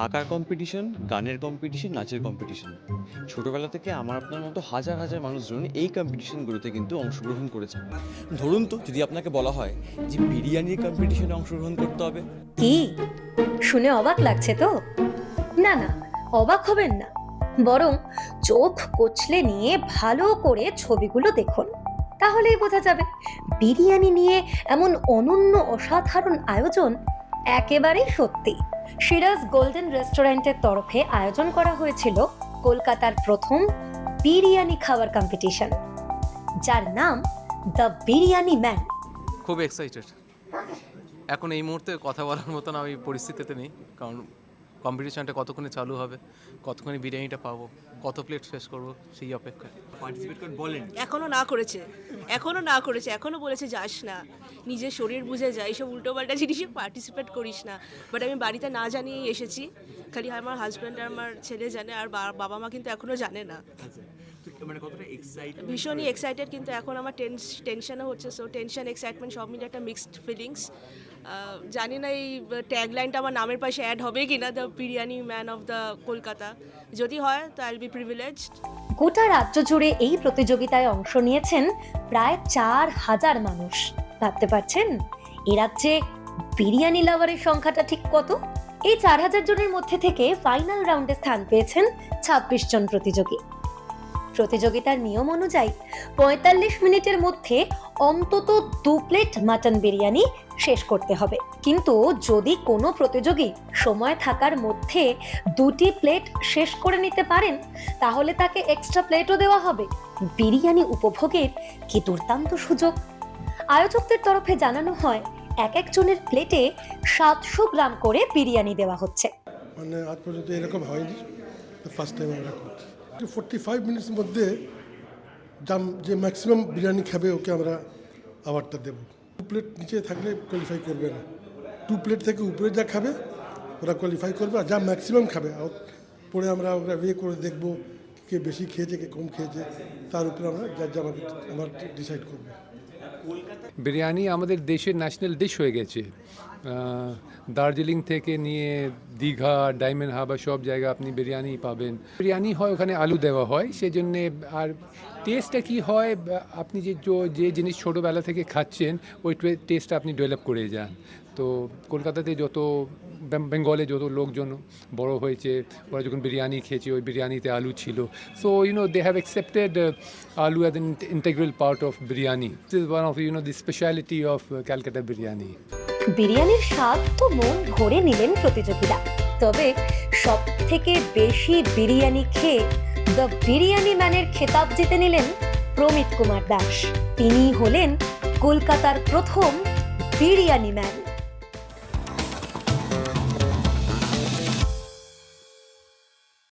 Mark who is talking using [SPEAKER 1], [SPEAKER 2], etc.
[SPEAKER 1] আঁকার কম্পিটিশন, গানের কম্পিটিশন, নাচের কম্পিটিশন। ছোটবেলা থেকে আমার আপনার মতো হাজার হাজার মানুষজন এই কম্পিটিশনগুলোতে কিন্তু অংশগ্রহণ করেছে। ধরুন তো যদি আপনাকে বলা হয় যে বিরিয়ানির কম্পিটিশনে অংশগ্রহণ করতে হবে।
[SPEAKER 2] কি শুনে অবাক লাগছে তো? না না, অবাক হবেন না, বরং চোখ কচলে নিয়ে ভালো করে ছবিগুলো দেখুন, তাহলেই বোঝা যাবে বিরিয়ানি নিয়ে এমন অনন্য অসাধারণ আয়োজন একেবারেই সত্যি। সিরাজ গোল্ডেন রেস্টুরেন্টের তরফে আয়োজন করা হয়েছিল কলকাতার প্রথম বিরিয়ানি খাবার কম্পিটিশন, যার নাম দ্য বিরিয়ানি ম্যান।
[SPEAKER 3] খুব এক্সাইটেড। এখন এই মুহূর্তে কথা বলার মতন আমি পরিস্থিতিতে নেই, কারণ কম্পিটিশনটা কতক্ষণে চালু হবে, কতক্ষণে বিরিয়ানিটা পাবো, কত প্লেট শেষ করবো সেই অপেক্ষা।
[SPEAKER 1] পার্টিসিপেট করে বলেন।
[SPEAKER 4] এখনো না করেছে, এখনো বলেছে যাস না, নিজের শরীর বুঝে যা, এইসব উল্টোপাল্টা জিনিসে পার্টিসিপেট করিস না। বাট আমি বাড়িতে না জানিয়েই এসেছি, খালি আমার হাজব্যান্ড আর আমার ছেলে জানে, আর বাবা মা কিন্তু এখনো জানে না।
[SPEAKER 1] মানে কতটা এক্সাইটেড?
[SPEAKER 4] ভীষণই এক্সাইটেড, কিন্তু এখন আমার টেনশনও হচ্ছে। সো টেনশন এক্সাইটমেন্ট সব মিলে একটা মিক্সড ফিলিংস। জানি না এই ট্যাগলাইনটা আমার নামের পাশে অ্যাড হবে কি না, the biryani man of the Kolkata. যদি হয় তো আই উইল বি প্রিভিলেজড।
[SPEAKER 2] গোটা রাজ্য জুড়ে এই প্রতিযোগিতায় অংশ নিয়েছেন প্রায় 4,000 মানুষ। ভাবতে পারছেন এ রাজ্যে বিরিয়ানি লাভারের সংখ্যাটা ঠিক কত? এই 4,000 জনের মধ্যে থেকে ফাইনাল রাউন্ডে স্থান পেয়েছেন 26 জন প্রতিযোগী। প্রতিযোগিতার নিয়ম অনুযায়ী 45 মিনিটের মধ্যে অন্তত 2 প্লেট মাটন বিরিয়ানি শেষ করতে হবে। কিন্তু যদি কোনো প্রতিযোগী সময় থাকার মধ্যে 2টি প্লেট শেষ করে নিতে পারেন, তাহলে তাকে এক্সট্রা প্লেটও দেওয়া হবে। বিরিয়ানি উপভোগের কি দুর্দান্ত সুযোগ! আয়োজকদের তরফে জানানো হয় এক একজনের প্লেটে 700 গ্রাম করে বিরিয়ানি দেওয়া হচ্ছে।
[SPEAKER 5] মানে আজ পর্যন্ত এরকম হয়নি, ফার্স্ট টাইম আমরা করছি। 45 মিনিটের মধ্যে যে ম্যাক্সিমাম বিরিয়ানি খাবে ওকে আমরা অ্যাওয়ার্ডটা দেবো। 2 প্লেট নিচে থাকলে কোয়ালিফাই করবে না, 2 প্লেট থেকে উপরে যা খাবে ওরা কোয়ালিফাই করবে, আর যা ম্যাক্সিমাম খাবে পরে আমরা ওরা ওয়ে করে দেখবো কে বেশি খেয়েছে কে কম খেয়েছে, তার উপরে আমরা আমার ডিসাইড করবো।
[SPEAKER 6] বিরিয়ানি আমাদের দেশের ন্যাশনাল ডিশ হয়ে গেছে। দার্জিলিং থেকে নিয়ে দীঘা, ডায়মন্ড হারবার সব জায়গায় আপনি বিরিয়ানি পাবেন। বিরিয়ানি হয় ওখানে আলু দেওয়া হয়, সেজন্যে আর টেস্টটা কী হয়, আপনি যে জিনিস ছোটোবেলা থেকে খাচ্ছেন ওই টেস্টটা আপনি ডেভেলপ করে যান। তো কলকাতাতে যত বেঙ্গলে যত লোকজন বড় হয়েছে, ওরা যখন বিরিয়ানি খেয়েছে ওই বিরিয়ানিতে আলু ছিল। সো দে হ্যাভ অ্যাকসেপ্টেড আলু as an integral part of biryani. This is one of the speciality of Calcutta biryani.
[SPEAKER 2] বিরিয়ানির স্বাদ তো মন ভরে নিলেন প্রতিযোগীরা, তবে সব থেকে বেশি বিরিয়ানি খেয়ে দ্য বিরিয়ানি ম্যানের খেতাব জিতে নিলেন প্রমিত কুমার দাস। তিনি হলেন কলকাতার প্রথম বিরিয়ানি ম্যান।